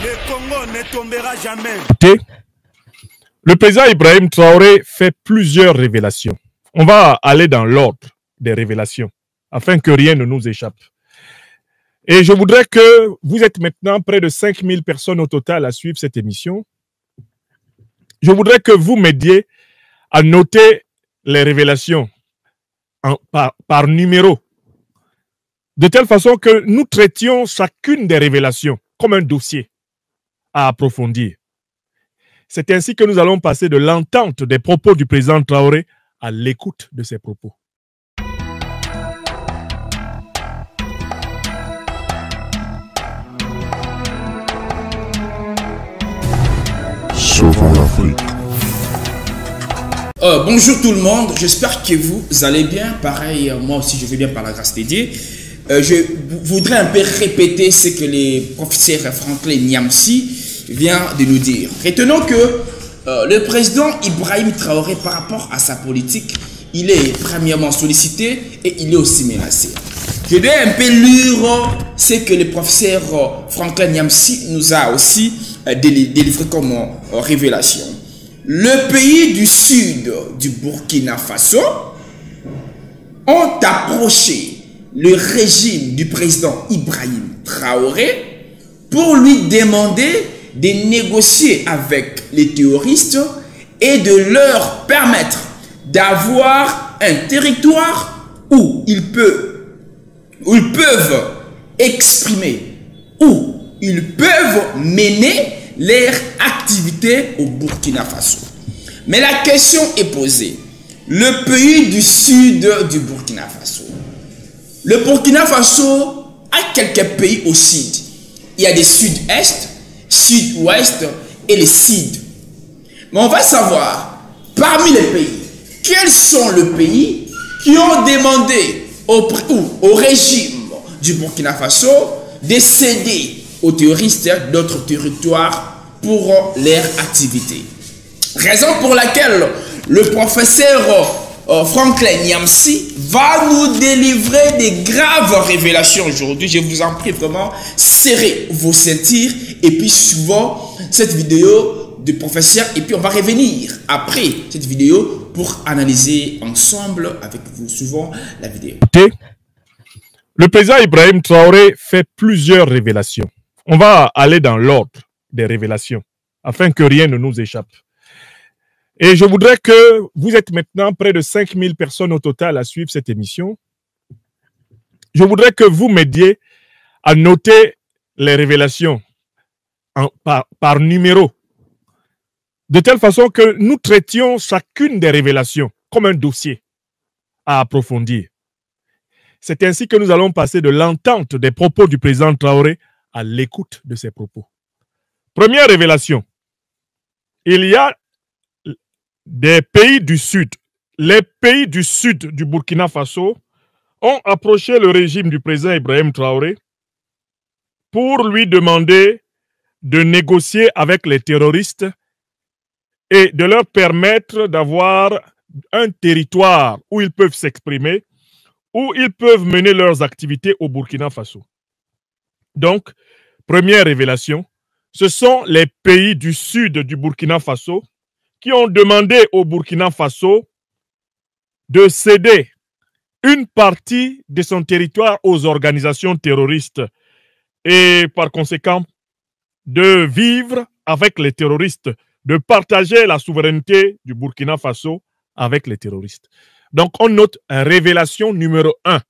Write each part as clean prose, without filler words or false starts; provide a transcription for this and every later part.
Le Congo ne tombera jamais. Le président Ibrahim Traoré fait plusieurs révélations. On va aller dans l'ordre des révélations afin que rien ne nous échappe. Et je voudrais que vous êtes maintenant près de 5000 personnes au total à suivre cette émission. Je voudrais que vous m'aidiez à noter les révélations par numéro, de telle façon que nous traitions chacune des révélations comme un dossier à approfondir. C'est ainsi que nous allons passer de l'entente des propos du président Traoré à l'écoute de ses propos. Sauvons l'Afrique. Bonjour tout le monde, j'espère que vous allez bien. Pareil, moi aussi je vais bien par la grâce de Dieu. Je voudrais un peu répéter ce que le professeur Franklin Nyamsi vient de nous dire. Retenons que le président Ibrahim Traoré, par rapport à sa politique, il est premièrement sollicité et il est aussi menacé. Je vais un peu lire ce que le professeur Franklin Nyamsi nous a aussi délivré comme révélation. Le pays du sud du Burkina Faso ont approché le régime du président Ibrahim Traoré pour lui demander de négocier avec les terroristes et de leur permettre d'avoir un territoire où ils peuvent exprimer, où ils peuvent mener leur activité au Burkina Faso. Mais la question est posée. Le pays du sud du Burkina Faso. Le Burkina Faso a quelques pays au sud. Il y a des sud-est, sud-ouest et les sud. Mais on va savoir, parmi les pays, quels sont les pays qui ont demandé au régime du Burkina Faso de céder aux terroristes d'autres territoires pour leur activité. Raison pour laquelle le professeur Franklin Nyamsi va nous délivrer des graves révélations aujourd'hui. Je vous en prie vraiment, serrez vos ceintures et puis suivons cette vidéo du professeur et puis on va revenir après cette vidéo pour analyser ensemble avec vous. Suivons la vidéo. Le président Ibrahim Traoré fait plusieurs révélations. On va aller dans l'ordre des révélations afin que rien ne nous échappe. Et je voudrais que vous êtes maintenant près de 5000 personnes au total à suivre cette émission. Je voudrais que vous m'aidiez à noter les révélations par numéro, de telle façon que nous traitions chacune des révélations comme un dossier à approfondir. C'est ainsi que nous allons passer de l'entente des propos du président Traoré à l'écoute de ses propos. Première révélation, il y a des pays du sud. Les pays du sud du Burkina Faso ont approché le régime du président Ibrahim Traoré pour lui demander de négocier avec les terroristes et de leur permettre d'avoir un territoire où ils peuvent s'exprimer, où ils peuvent mener leurs activités au Burkina Faso. Donc, première révélation, ce sont les pays du sud du Burkina Faso qui ont demandé au Burkina Faso de céder une partie de son territoire aux organisations terroristes et par conséquent de vivre avec les terroristes, de partager la souveraineté du Burkina Faso avec les terroristes. Donc on note une révélation numéro 1.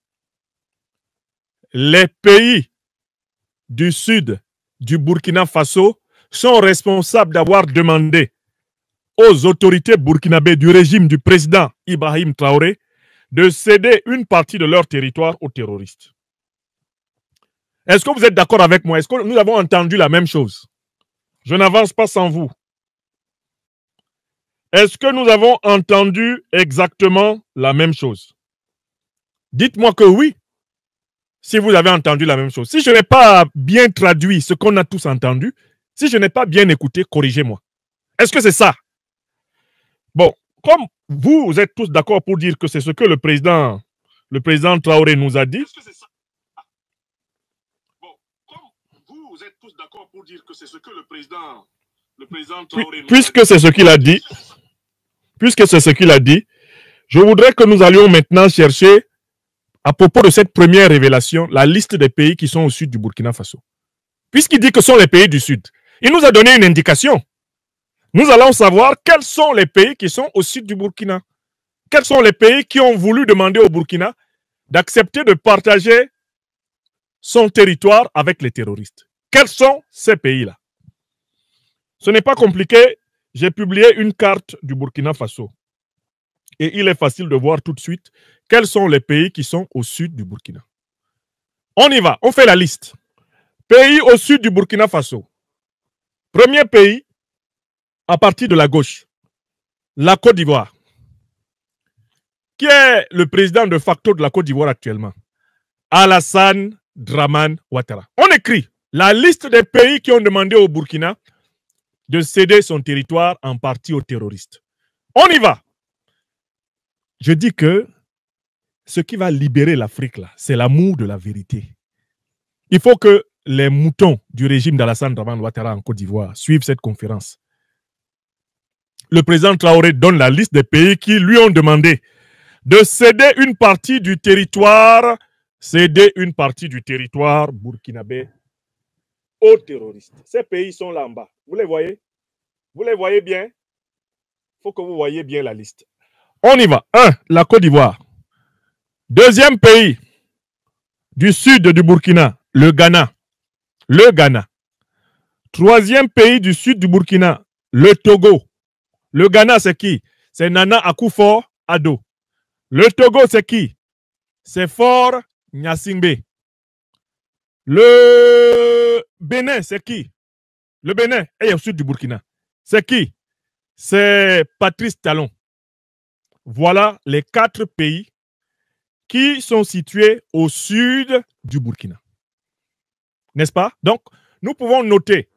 Les pays du sud du Burkina Faso sont responsables d'avoir demandé aux autorités burkinabées du régime du président Ibrahim Traoré de céder une partie de leur territoire aux terroristes. Est-ce que vous êtes d'accord avec moi? Est-ce que nous avons entendu la même chose? Je n'avance pas sans vous. Est-ce que nous avons entendu exactement la même chose? Dites-moi que oui, si vous avez entendu la même chose. Si je n'ai pas bien traduit ce qu'on a tous entendu, si je n'ai pas bien écouté, corrigez-moi. Est-ce que c'est ça? Bon, comme vous êtes tous d'accord pour dire que c'est ce que le président Traoré nous a dit. Est-ce que c'est ça? Bon, comme vous vous êtes tous d'accord pour dire que c'est ce que le président Traoré... Puisque c'est ce qu'il a dit, je voudrais que nous allions maintenant chercher, à propos de cette première révélation, la liste des pays qui sont au sud du Burkina Faso. Puisqu'il dit que ce sont les pays du sud, il nous a donné une indication. Nous allons savoir quels sont les pays qui sont au sud du Burkina. Quels sont les pays qui ont voulu demander au Burkina d'accepter de partager son territoire avec les terroristes. Quels sont ces pays-là? Ce n'est pas compliqué. J'ai publié une carte du Burkina Faso. Et il est facile de voir tout de suite quels sont les pays qui sont au sud du Burkina. On y va, on fait la liste. Pays au sud du Burkina Faso. Premier pays, à partir de la gauche, la Côte d'Ivoire. Qui est le président de facto de la Côte d'Ivoire actuellement? Alassane Dramane Ouattara. On écrit la liste des pays qui ont demandé au Burkina de céder son territoire en partie aux terroristes. On y va. Je dis que ce qui va libérer l'Afrique, là, c'est l'amour de la vérité. Il faut que les moutons du régime d'Alassane Dramane Ouattara en Côte d'Ivoire suivent cette conférence. Le président Traoré donne la liste des pays qui lui ont demandé de céder une partie du territoire, burkinabé aux terroristes. Ces pays sont là en bas. Vous les voyez? Vous les voyez bien? Il faut que vous voyez bien la liste. On y va. 1. La Côte d'Ivoire. Deuxième pays du sud du Burkina, le Ghana. Troisième pays du sud du Burkina, le Togo. Le Ghana, c'est qui? C'est Nana Akufo-Addo. Le Togo, c'est qui? C'est Faure Gnassingbé. Le Bénin, c'est qui? Le Bénin est au sud du Burkina. C'est qui? C'est Patrice Talon. Voilà les 4 pays qui sont situés au sud du Burkina. N'est-ce pas? Donc, nous pouvons noter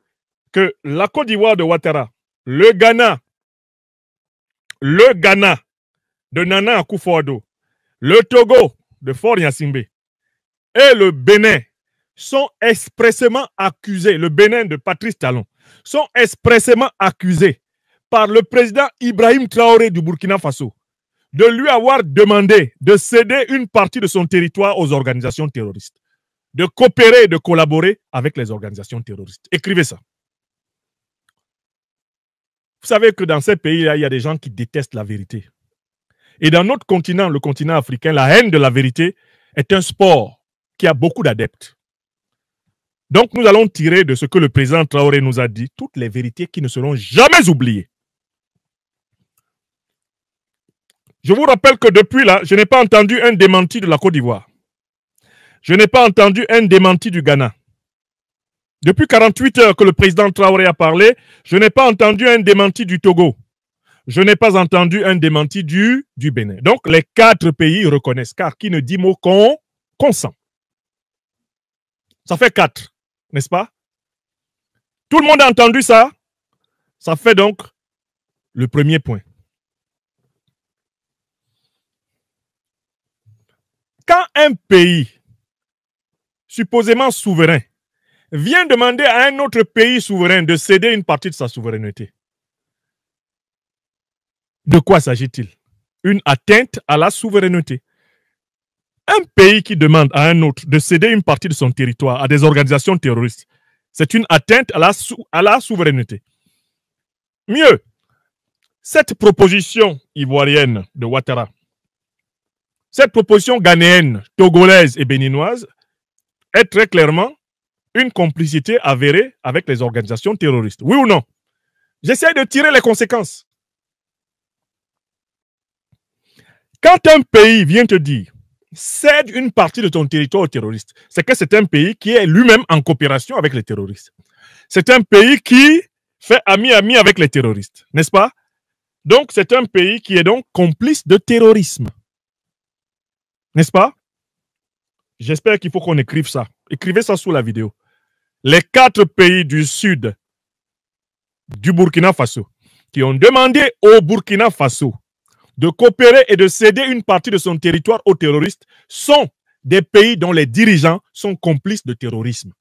que la Côte d'Ivoire de Ouattara, le Ghana de Nana Akufo-Addo, le Togo de Faure Gnassingbé et le Bénin sont expressément accusés, le Bénin de Patrice Talon, sont expressément accusés par le président Ibrahim Traoré du Burkina Faso de lui avoir demandé de céder une partie de son territoire aux organisations terroristes, de coopérer et de collaborer avec les organisations terroristes. Écrivez ça. Vous savez que dans ces pays-là, il y a des gens qui détestent la vérité. Et dans notre continent, le continent africain, la haine de la vérité est un sport qui a beaucoup d'adeptes. Donc, nous allons tirer de ce que le président Traoré nous a dit toutes les vérités qui ne seront jamais oubliées. Je vous rappelle que depuis là, je n'ai pas entendu un démenti de la Côte d'Ivoire. Je n'ai pas entendu un démenti du Ghana. Depuis 48 heures que le président Traoré a parlé, je n'ai pas entendu un démenti du Togo. Je n'ai pas entendu un démenti du Bénin. Donc, les 4 pays reconnaissent, car qui ne dit mot consent. Ça fait 4, n'est-ce pas? Tout le monde a entendu ça? Ça fait donc le premier point. Quand un pays supposément souverain vient demander à un autre pays souverain de céder une partie de sa souveraineté, de quoi s'agit-il? Une atteinte à la souveraineté. Un pays qui demande à un autre de céder une partie de son territoire à des organisations terroristes, c'est une atteinte à la souveraineté. Mieux, cette proposition ivoirienne de Ouattara, cette proposition ghanéenne, togolaise et béninoise est très clairement une complicité avérée avec les organisations terroristes. Oui ou non? J'essaie de tirer les conséquences. Quand un pays vient te dire cède une partie de ton territoire aux terroristes, c'est que c'est un pays qui est lui-même en coopération avec les terroristes. C'est un pays qui fait ami-ami avec les terroristes, n'est-ce pas? Donc, c'est un pays qui est donc complice de terrorisme. N'est-ce pas? J'espère qu'il faut qu'on écrive ça. Écrivez ça sous la vidéo. Les 4 pays du sud du Burkina Faso qui ont demandé au Burkina Faso de coopérer et de céder une partie de son territoire aux terroristes sont des pays dont les dirigeants sont complices de terrorisme.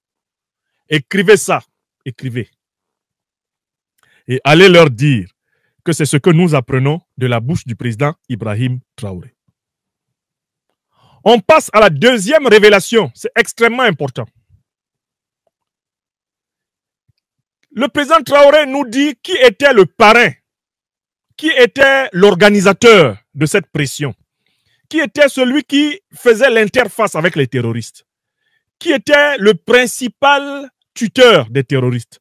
Écrivez ça. Écrivez. Et allez leur dire que c'est ce que nous apprenons de la bouche du président Ibrahim Traoré. On passe à la deuxième révélation. C'est extrêmement important. Le président Traoré nous dit qui était le parrain, qui était l'organisateur de cette pression, qui était celui qui faisait l'interface avec les terroristes, qui était le principal tuteur des terroristes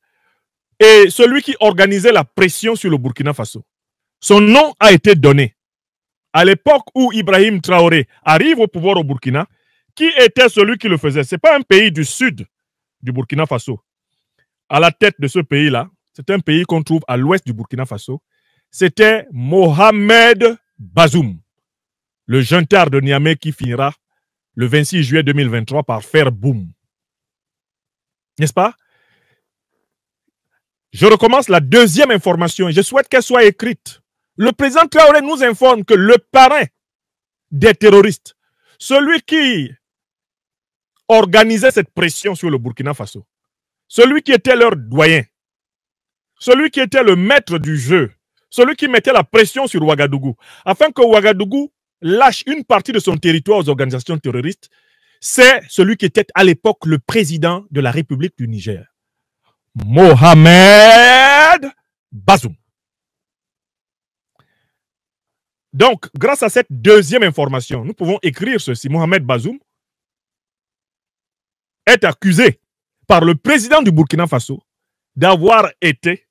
et celui qui organisait la pression sur le Burkina Faso. Son nom a été donné. À l'époque où Ibrahim Traoré arrive au pouvoir au Burkina, qui était celui qui le faisait? Ce n'est pas un pays du sud du Burkina Faso. À la tête de ce pays-là, c'est un pays qu'on trouve à l'ouest du Burkina Faso, c'était Mohamed Bazoum, le junteur de Niamey qui finira le 26 juillet 2023 par faire boum. N'est-ce pas? Je recommence la deuxième information et je souhaite qu'elle soit écrite. Le président Traoré nous informe que le parrain des terroristes, celui qui organisait cette pression sur le Burkina Faso, celui qui était leur doyen, celui qui était le maître du jeu, celui qui mettait la pression sur Ouagadougou, afin que Ouagadougou lâche une partie de son territoire aux organisations terroristes, c'est celui qui était à l'époque le président de la République du Niger, Mohamed Bazoum. Donc, grâce à cette deuxième information, nous pouvons écrire ceci. Mohamed Bazoum est accusé par le président du Burkina Faso d'avoir été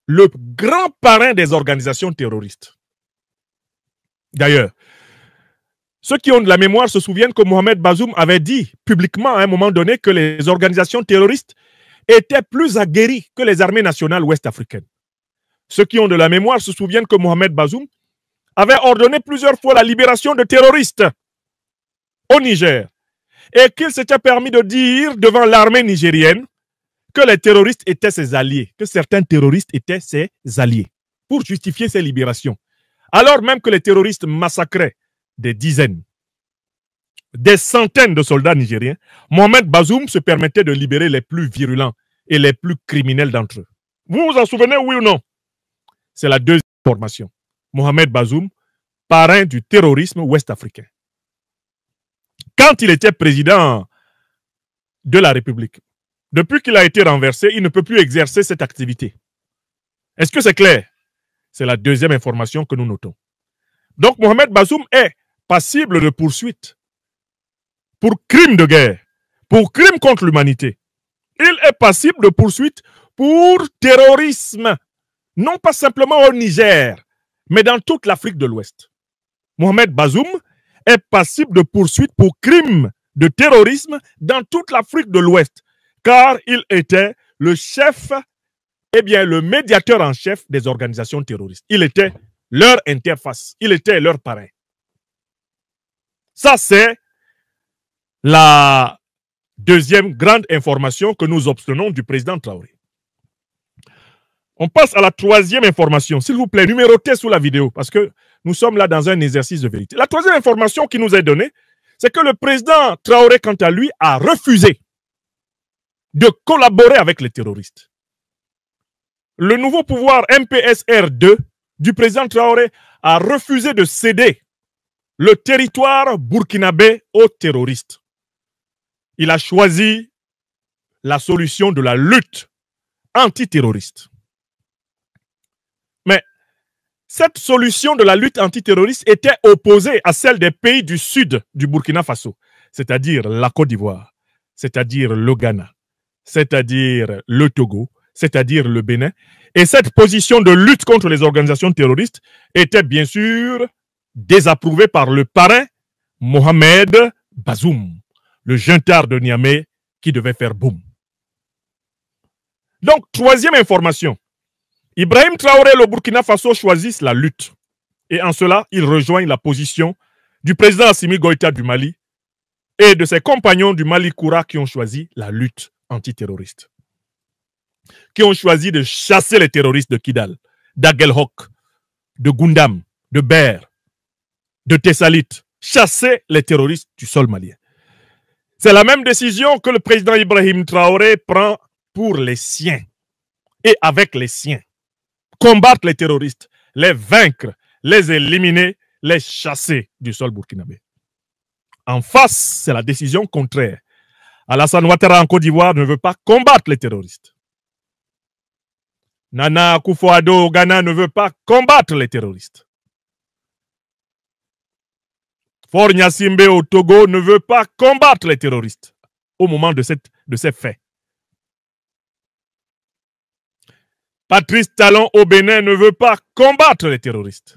le grand parrain des organisations terroristes. D'ailleurs, ceux qui ont de la mémoire se souviennent que Mohamed Bazoum avait dit publiquement à un moment donné que les organisations terroristes étaient plus aguerries que les armées nationales ouest-africaines. Ceux qui ont de la mémoire se souviennent que Mohamed Bazoum avait ordonné plusieurs fois la libération de terroristes au Niger et qu'il s'était permis de dire devant l'armée nigérienne que les terroristes étaient ses alliés, que certains terroristes étaient ses alliés pour justifier ces libérations. Alors même que les terroristes massacraient des dizaines, des centaines de soldats nigériens, Mohamed Bazoum se permettait de libérer les plus virulents et les plus criminels d'entre eux. Vous vous en souvenez, oui ou non? C'est la deuxième information. Mohamed Bazoum, parrain du terrorisme ouest-africain. Quand il était président de la République, depuis qu'il a été renversé, il ne peut plus exercer cette activité. Est-ce que c'est clair? C'est la deuxième information que nous notons. Donc Mohamed Bazoum est passible de poursuite pour crime de guerre, pour crime contre l'humanité. Il est passible de poursuite pour terrorisme, non pas simplement au Niger, mais dans toute l'Afrique de l'Ouest. Mohamed Bazoum est passible de poursuite pour crime de terrorisme dans toute l'Afrique de l'Ouest, car il était le chef, le médiateur en chef des organisations terroristes. Il était leur interface, il était leur parrain. Ça, c'est la deuxième grande information que nous obtenons du président Traoré. On passe à la troisième information. S'il vous plaît, numérotez sous la vidéo parce que nous sommes là dans un exercice de vérité. La troisième information qui nous est donnée, c'est que le président Traoré, quant à lui, a refusé de collaborer avec les terroristes. Le nouveau pouvoir MPSR2 du président Traoré a refusé de céder le territoire burkinabé aux terroristes. Il a choisi la solution de la lutte antiterroriste. Mais cette solution de la lutte antiterroriste était opposée à celle des pays du sud du Burkina Faso, c'est-à-dire la Côte d'Ivoire, c'est-à-dire le Ghana, c'est-à-dire le Togo, c'est-à-dire le Bénin. Et cette position de lutte contre les organisations terroristes était bien sûr désapprouvée par le parrain Mohamed Bazoum, le junteur de Niamey qui devait faire boum. Donc, troisième information. Ibrahim Traoré et le Burkina Faso choisissent la lutte. Et en cela, ils rejoignent la position du président Assimi Goïta du Mali et de ses compagnons du Mali Koura qui ont choisi la lutte antiterroriste. Qui ont choisi de chasser les terroristes de Kidal, d'Aguelhok, de Gundam, de Ber, de Tessalit. Chasser les terroristes du sol malien. C'est la même décision que le président Ibrahim Traoré prend pour les siens et avec les siens. Combattre les terroristes, les vaincre, les éliminer, les chasser du sol burkinabé. En face, c'est la décision contraire. Alassane Ouattara en Côte d'Ivoire ne veut pas combattre les terroristes. Nana Akufo-Addo au Ghana ne veut pas combattre les terroristes. Faure Gnassingbé au Togo ne veut pas combattre les terroristes au moment de ces faits. Patrice Talon au Bénin ne veut pas combattre les terroristes.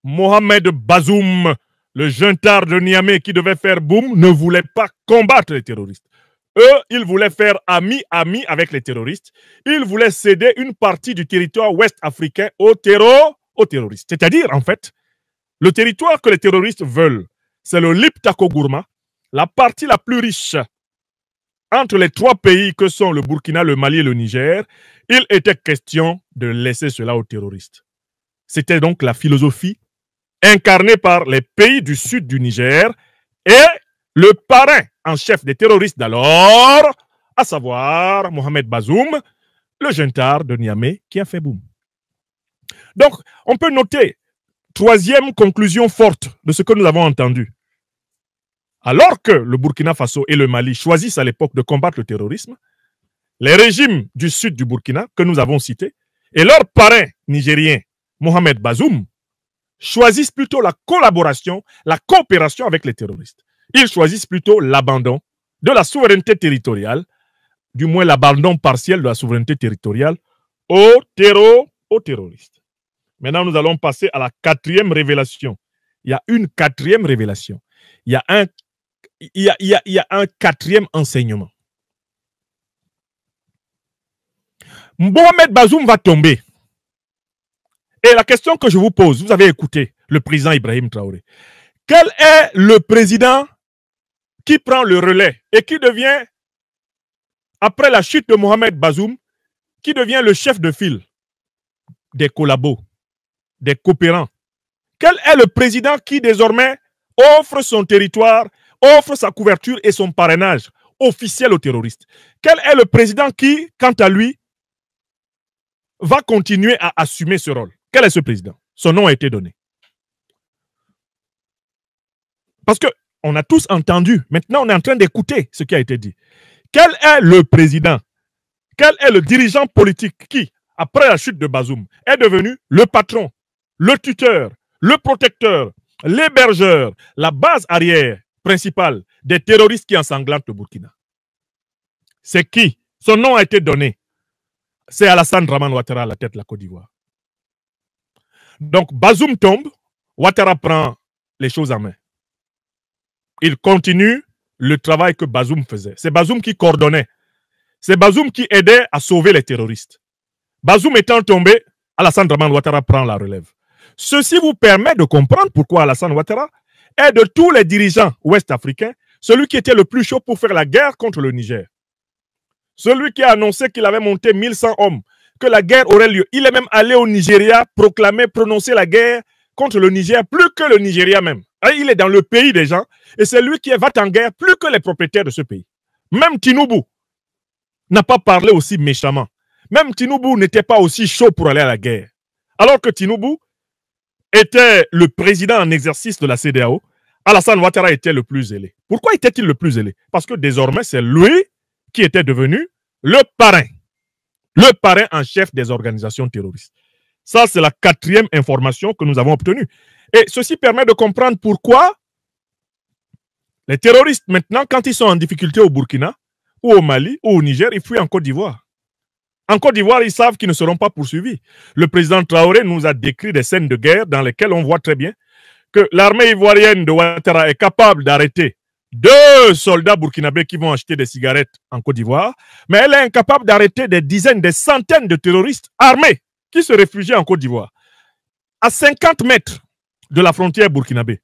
Mohamed Bazoum, le juntard de Niamey qui devait faire boum, ne voulait pas combattre les terroristes. Eux, ils voulaient faire ami-ami avec les terroristes. Ils voulaient céder une partie du territoire ouest africain aux terroristes. C'est-à-dire, en fait, le territoire que les terroristes veulent, c'est le Liptako Gourma, la partie la plus riche entre les trois pays que sont le Burkina, le Mali et le Niger. Il était question de laisser cela aux terroristes. C'était donc la philosophie incarnée par les pays du sud du Niger et le parrain en chef des terroristes d'alors, à savoir Mohamed Bazoum, le juntard de Niamey qui a fait boum. Donc, on peut noter, troisième conclusion forte de ce que nous avons entendu. Alors que le Burkina Faso et le Mali choisissent à l'époque de combattre le terrorisme, les régimes du sud du Burkina, que nous avons cités, et leur parrain nigérien, Mohamed Bazoum, choisissent plutôt la collaboration, la coopération avec les terroristes. Ils choisissent plutôt l'abandon de la souveraineté territoriale, du moins l'abandon partiel de la souveraineté territoriale aux terroristes. Maintenant, nous allons passer à la quatrième révélation. Il y a une quatrième révélation. Il y a un quatrième enseignement. Mohamed Bazoum va tomber. Et la question que je vous pose, vous avez écouté le président Ibrahim Traoré. Quel est le président qui prend le relais et qui devient, après la chute de Mohamed Bazoum, qui devient le chef de file des collabos, des coopérants? Quel est le président qui désormais offre son territoire, offre sa couverture et son parrainage officiel aux terroristes? Quel est le président qui, quant à lui, va continuer à assumer ce rôle? Quel est ce président? Son nom a été donné. Parce qu'on a tous entendu, maintenant on est en train d'écouter ce qui a été dit. Quel est le président? Quel est le dirigeant politique qui, après la chute de Bazoum, est devenu le patron, le tuteur, le protecteur, l'hébergeur, la base arrière principale des terroristes qui ensanglantent le Burkina? C'est qui? Son nom a été donné. C'est Alassane Dramane Ouattara à la tête de la Côte d'Ivoire. Donc Bazoum tombe, Ouattara prend les choses en main. Il continue le travail que Bazoum faisait. C'est Bazoum qui coordonnait. C'est Bazoum qui aidait à sauver les terroristes. Bazoum étant tombé, Alassane Dramane Ouattara prend la relève. Ceci vous permet de comprendre pourquoi Alassane Ouattara est de tous les dirigeants ouest-africains celui qui était le plus chaud pour faire la guerre contre le Niger. Celui qui a annoncé qu'il avait monté 1100 hommes, que la guerre aurait lieu. Il est même allé au Nigeria proclamer, prononcer la guerre contre le Niger, plus que le Nigeria même. Il est dans le pays des gens et c'est lui qui va en guerre plus que les propriétaires de ce pays. Même Tinubu n'a pas parlé aussi méchamment. Même Tinubu n'était pas aussi chaud pour aller à la guerre. Alors que Tinubu était le président en exercice de la CEDEAO, Alassane Ouattara était le plus zélé. Pourquoi était-il le plus zélé? Parce que désormais, c'est lui qui était devenu le parrain en chef des organisations terroristes. Ça, c'est la quatrième information que nous avons obtenue. Et ceci permet de comprendre pourquoi les terroristes, maintenant, quand ils sont en difficulté au Burkina, ou au Mali, ou au Niger, ils fuient en Côte d'Ivoire. En Côte d'Ivoire, ils savent qu'ils ne seront pas poursuivis. Le président Traoré nous a décrit des scènes de guerre dans lesquelles on voit très bien que l'armée ivoirienne de Ouattara est capable d'arrêter 2 soldats burkinabés qui vont acheter des cigarettes en Côte d'Ivoire, mais elle est incapable d'arrêter des dizaines, des centaines de terroristes armés qui se réfugient en Côte d'Ivoire, à 50 mètres de la frontière burkinabé,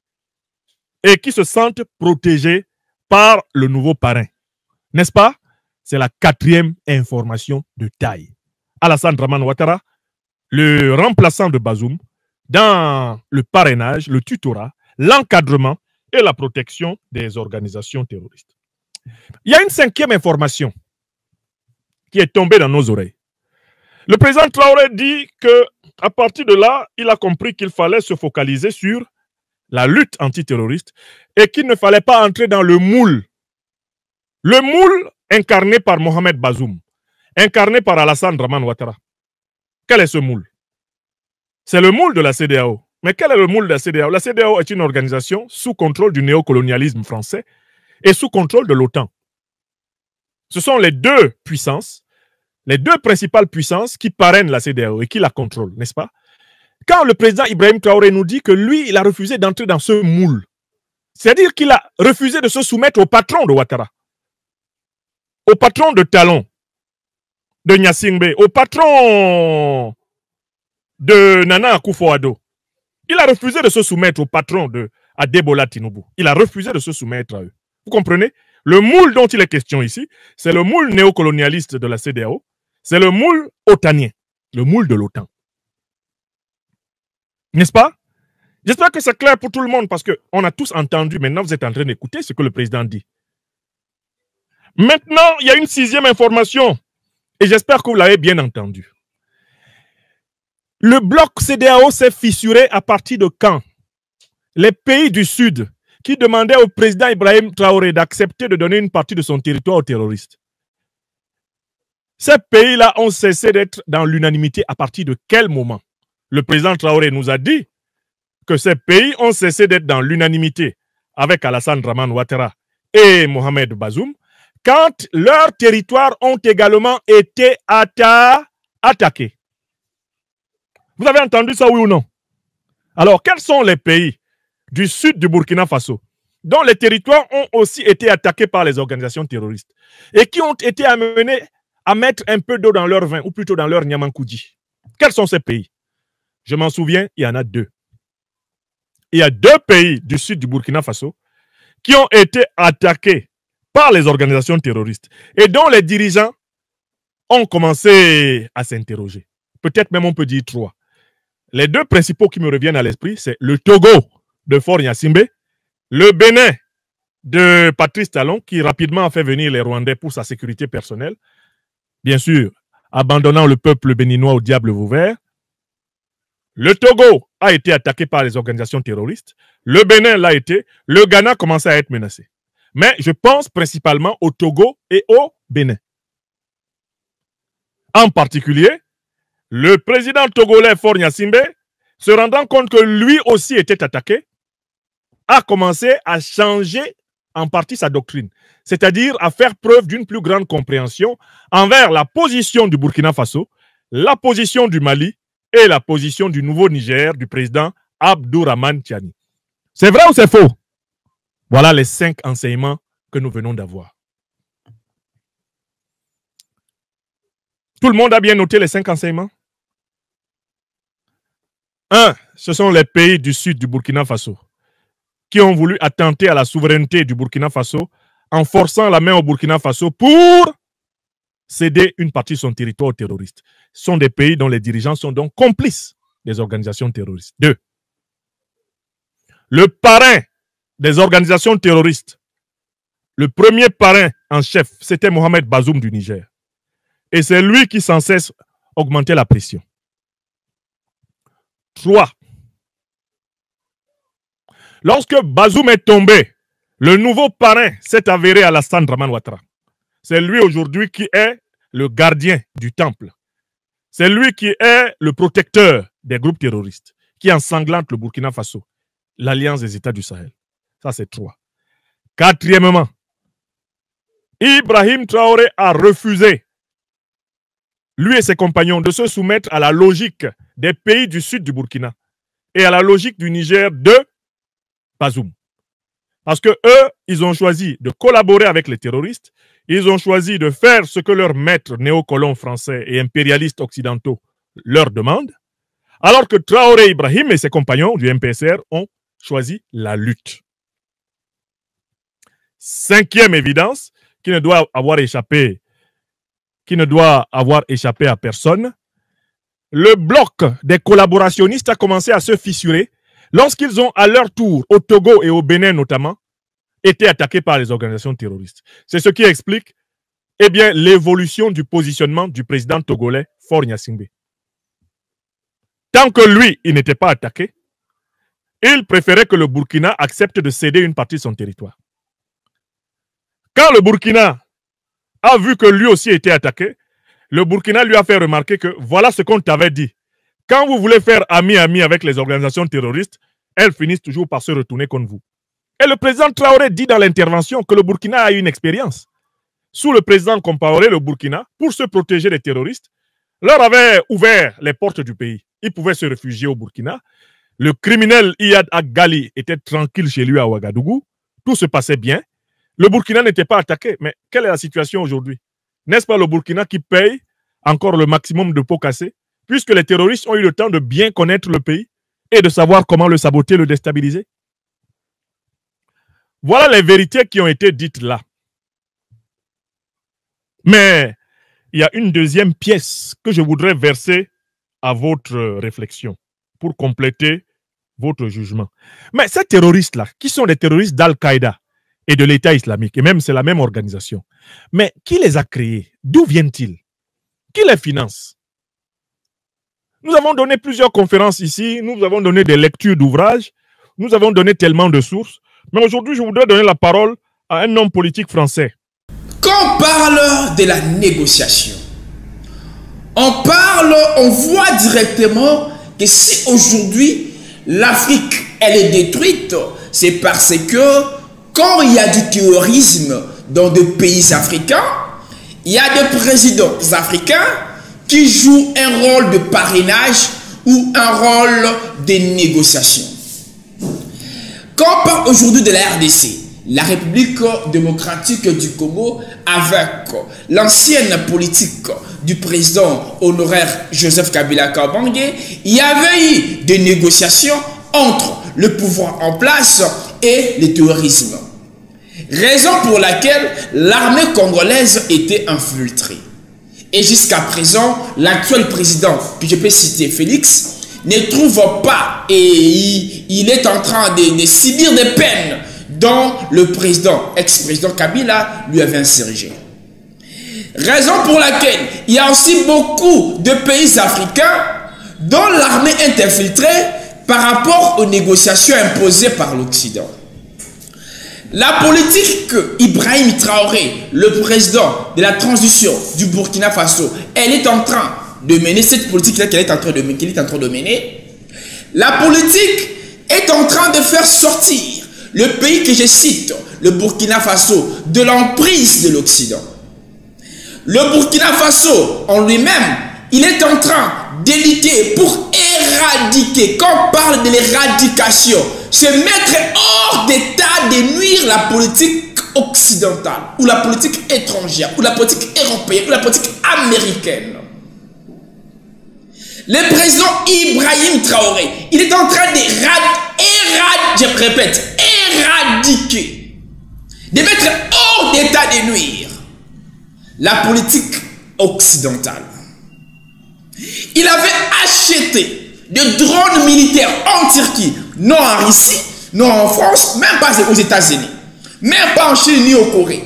et qui se sentent protégés par le nouveau parrain. N'est-ce pas? C'est la quatrième information de taille. Alassane Dramane Ouattara, le remplaçant de Bazoum, dans le parrainage, le tutorat, l'encadrement et la protection des organisations terroristes. Il y a une cinquième information qui est tombée dans nos oreilles. Le président Traoré dit qu'à partir de là, il a compris qu'il fallait se focaliser sur la lutte antiterroriste et qu'il ne fallait pas entrer dans le moule. Le moule incarné par Mohamed Bazoum, incarné par Alassane Draman Ouattara. Quel est ce moule? C'est le moule de la CEDEAO. Mais quel est le moule de la CEDEAO? La CEDEAO est une organisation sous contrôle du néocolonialisme français et sous contrôle de l'OTAN. Ce sont les deux puissances, les deux principales puissances qui parrainent la CEDEAO et qui la contrôlent, n'est-ce pas? Quand le président Ibrahim Traoré nous dit que lui, il a refusé d'entrer dans ce moule, c'est-à-dire qu'il a refusé de se soumettre au patron de Ouattara, au patron de Talon, de Gnassingbé, au patron de Nana Akufo-Addo. Il a refusé de se soumettre au patron de Adebola Tinubu. Il a refusé de se soumettre à eux. Vous comprenez? Le moule dont il est question ici, c'est le moule néocolonialiste de la CEDEAO, c'est le moule otanien, le moule de l'OTAN. N'est-ce pas? J'espère que c'est clair pour tout le monde parce qu'on a tous entendu, maintenant vous êtes en train d'écouter ce que le président dit. Maintenant, il y a une sixième information et j'espère que vous l'avez bien entendu. Le bloc CEDEAO s'est fissuré à partir de quand? Les pays du Sud qui demandaient au président Ibrahim Traoré d'accepter de donner une partie de son territoire aux terroristes. Ces pays-là ont cessé d'être dans l'unanimité à partir de quel moment? Le président Traoré nous a dit que ces pays ont cessé d'être dans l'unanimité avec Alassane Draman Ouattara et Mohamed Bazoum quand leurs territoires ont également été attaqués. Vous avez entendu ça, oui ou non? Alors, quels sont les pays du sud du Burkina Faso dont les territoires ont aussi été attaqués par les organisations terroristes et qui ont été amenés à mettre un peu d'eau dans leur vin ou plutôt dans leur Niamankoudi? Quels sont ces pays? Je m'en souviens, il y en a deux. Il y a deux pays du sud du Burkina Faso qui ont été attaqués par les organisations terroristes et dont les dirigeants ont commencé à s'interroger. Peut-être même on peut dire trois. Les deux principaux qui me reviennent à l'esprit, c'est le Togo de Faure Gnassingbé, le Bénin de Patrice Talon, qui rapidement a fait venir les Rwandais pour sa sécurité personnelle, bien sûr, abandonnant le peuple béninois au diable vauvert. Le Togo a été attaqué par les organisations terroristes, le Bénin l'a été, le Ghana commençait à être menacé. Mais je pense principalement au Togo et au Bénin. En particulier, le président togolais Faure Gnassingbé, se rendant compte que lui aussi était attaqué, a commencé à changer en partie sa doctrine, c'est-à-dire à faire preuve d'une plus grande compréhension envers la position du Burkina Faso, la position du Mali et la position du nouveau Niger du président Abdourahmane Tiani. C'est vrai ou c'est faux? Voilà les 5 enseignements que nous venons d'avoir. Tout le monde a bien noté les 5 enseignements? 1. Ce sont les pays du sud du Burkina Faso qui ont voulu attenter à la souveraineté du Burkina Faso en forçant la main au Burkina Faso pour céder une partie de son territoire aux terroristes. Ce sont des pays dont les dirigeants sont donc complices des organisations terroristes. 2. Le parrain des organisations terroristes, le premier parrain en chef, c'était Mohamed Bazoum du Niger. Et c'est lui qui sans cesse augmentait la pression. 3. Lorsque Bazoum est tombé, le nouveau parrain s'est avéré à Alassane Draman Ouattara. C'est lui aujourd'hui qui est le gardien du temple. C'est lui qui est le protecteur des groupes terroristes, qui ensanglante le Burkina Faso, l'Alliance des États du Sahel. Ça, c'est 3. 4, Ibrahim Traoré a refusé, lui et ses compagnons, de se soumettre à la logique des pays du sud du Burkina et à la logique du Niger de Bazoum. Parce que eux, ils ont choisi de collaborer avec les terroristes, ils ont choisi de faire ce que leurs maîtres néocolons français et impérialistes occidentaux leur demandent, alors que Traoré Ibrahim et ses compagnons du MPSR ont choisi la lutte. 5e évidence, qui ne doit avoir échappé à personne, le bloc des collaborationnistes a commencé à se fissurer lorsqu'ils ont à leur tour, au Togo et au Bénin notamment, été attaqués par les organisations terroristes. C'est ce qui explique eh bien, l'évolution du positionnement du président togolais Faure Gnassingbé. Tant que lui, il n'était pas attaqué, il préférait que le Burkina accepte de céder une partie de son territoire. Quand le Burkina a vu que lui aussi était attaqué, le Burkina lui a fait remarquer que voilà ce qu'on t'avait dit. Quand vous voulez faire ami-ami avec les organisations terroristes, elles finissent toujours par se retourner contre vous. Et le président Traoré dit dans l'intervention que le Burkina a eu une expérience. Sous le président Compaoré, le Burkina, pour se protéger des terroristes, leur avait ouvert les portes du pays. Ils pouvaient se réfugier au Burkina. Le criminel Iyad Agali était tranquille chez lui à Ouagadougou. Tout se passait bien. Le Burkina n'était pas attaqué. Mais quelle est la situation aujourd'hui? N'est-ce pas le Burkina qui paye encore le maximum de pots cassés, puisque les terroristes ont eu le temps de bien connaître le pays et de savoir comment le saboter, le déstabiliser? Voilà les vérités qui ont été dites là. Mais il y a une deuxième pièce que je voudrais verser à votre réflexion pour compléter votre jugement. Mais ces terroristes-là, qui sont des terroristes d'Al-Qaïda et de l'État islamique, et même c'est la même organisation, mais qui les a créés? D'où viennent-ils? Qui les finance? Nous avons donné plusieurs conférences ici, nous avons donné des lectures d'ouvrages, nous avons donné tellement de sources, mais aujourd'hui je voudrais donner la parole à un homme politique français. Quand on parle de la négociation, on voit directement que si aujourd'hui l'Afrique elle est détruite, c'est parce que quand il y a du terrorisme dans des pays africains, il y a des présidents africains qui jouent un rôle de parrainage ou un rôle de négociation. Quand on parle aujourd'hui de la RDC, la République démocratique du Congo, avec l'ancienne politique du président honoraire Joseph Kabila Kabange, il y avait eu des négociations entre le pouvoir en place et le terrorisme. Raison pour laquelle l'armée congolaise était infiltrée. Et jusqu'à présent, l'actuel président, que je peux citer Félix, ne trouve pas et il est en train de subir des peines dont le président, ex-président Kabila, lui avait insurgé. Raison pour laquelle il y a aussi beaucoup de pays africains dont l'armée est infiltrée par rapport aux négociations imposées par l'Occident. La politique que Ibrahim Traoré, le président de la transition du Burkina Faso, elle est en train de mener, cette politique-là qu'elle est en train de mener, la politique est en train de faire sortir le pays que je cite, le Burkina Faso, de l'emprise de l'Occident. Le Burkina Faso, en lui-même, il est en train d'éliter pour éradiquer. Quand on parle de l'éradication, c'est mettre hors d'état de nuire la politique occidentale, ou la politique étrangère, ou la politique européenne, ou la politique américaine. Le président Ibrahim Traoré, il est en train éradiquer, de mettre hors d'état de nuire la politique occidentale. Il avait acheté des drones militaires en Turquie, non en Russie, non en France, même pas aux États-Unis, même pas en Chine ni au Corée.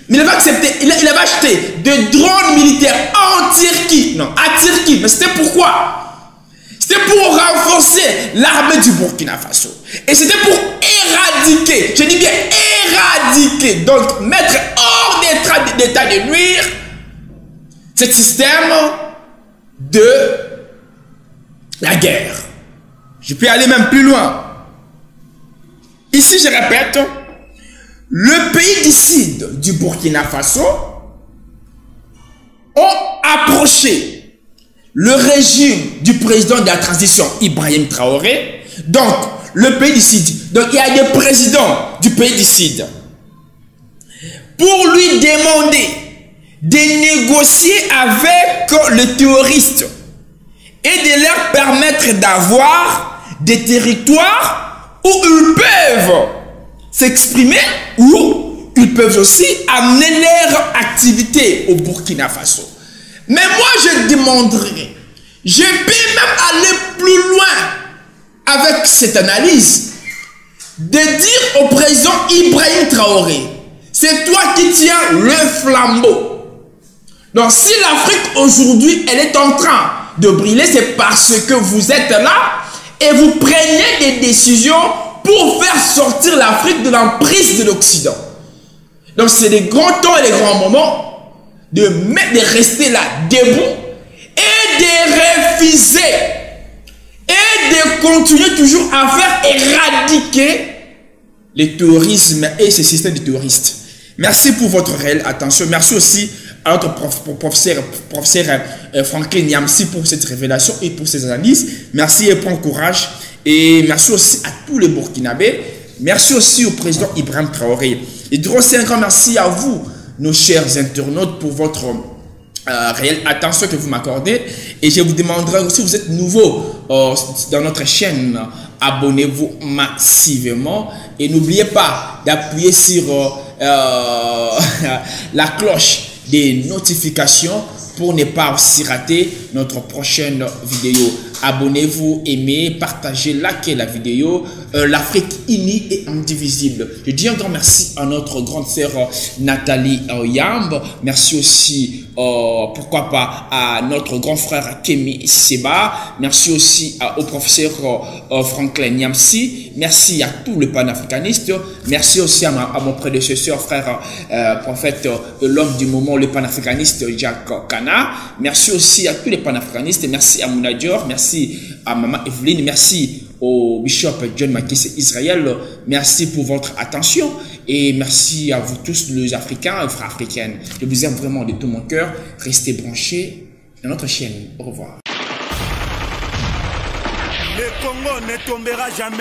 Mais il avait acheté des drones militaires en Turquie, non, à Turquie. Mais c'était pourquoi? C'était pour renforcer l'armée du Burkina Faso. Et c'était pour éradiquer, je dis bien éradiquer, donc mettre hors d'état de nuire ce système de la guerre. Je peux aller même plus loin. Ici, je répète, le pays du sud du Burkina Faso ont approché le régime du président de la transition, Ibrahim Traoré. Donc, le pays du sud. Donc, il y a des présidents du pays du sud. Pour lui demander de négocier avec les terroristes et de leur permettre d'avoir des territoires où ils peuvent s'exprimer, ou ils peuvent aussi amener leur activité au Burkina Faso. Mais moi, je demanderai, je peux même aller plus loin avec cette analyse, de dire au président Ibrahim Traoré, c'est toi qui tiens le flambeau. Donc si l'Afrique aujourd'hui, elle est en train de briller, c'est parce que vous êtes là et vous prenez des décisions pour faire sortir l'Afrique de l'emprise de l'Occident. Donc c'est les grands temps et les grands moments de rester là debout et de refuser et de continuer toujours à faire éradiquer les terrorismes et ces systèmes de terroristes. Merci pour votre réelle attention. Merci aussi à notre professeur Franklin Nyamsi pour cette révélation et pour ces analyses. Merci et prends courage. Et merci aussi à tous les Burkinabés. Merci aussi au président Ibrahim Traoré. Et je dirais aussi un grand merci à vous, nos chers internautes, pour votre réelle attention que vous m'accordez. Et je vous demanderai aussi, si vous êtes nouveau dans notre chaîne, abonnez-vous massivement. Et n'oubliez pas d'appuyer sur la cloche des notifications pour ne pas aussi rater notre prochaine vidéo. Abonnez-vous, aimez, partagez, likez la vidéo. L'Afrique unie et indivisible. Je dis un grand merci à notre grande sœur Nathalie Yamb. Merci aussi, pourquoi pas, à notre grand frère Kemi Seba. Merci aussi au professeur Franklin Nyamsi. Merci à tous les panafricanistes. Merci aussi à mon prédécesseur, frère prophète, l'homme du moment, le panafricaniste Jacques Kana. Merci aussi à tous les panafricanistes. Merci à Mounadjor. Merci à Maman Evelyne. Merci au bishop John Makis Israël. Merci pour votre attention et merci à vous tous les Africains et frères africaines. Je vous aime vraiment de tout mon cœur. Restez branchés dans notre chaîne. Au revoir. Le Congo ne tombera jamais.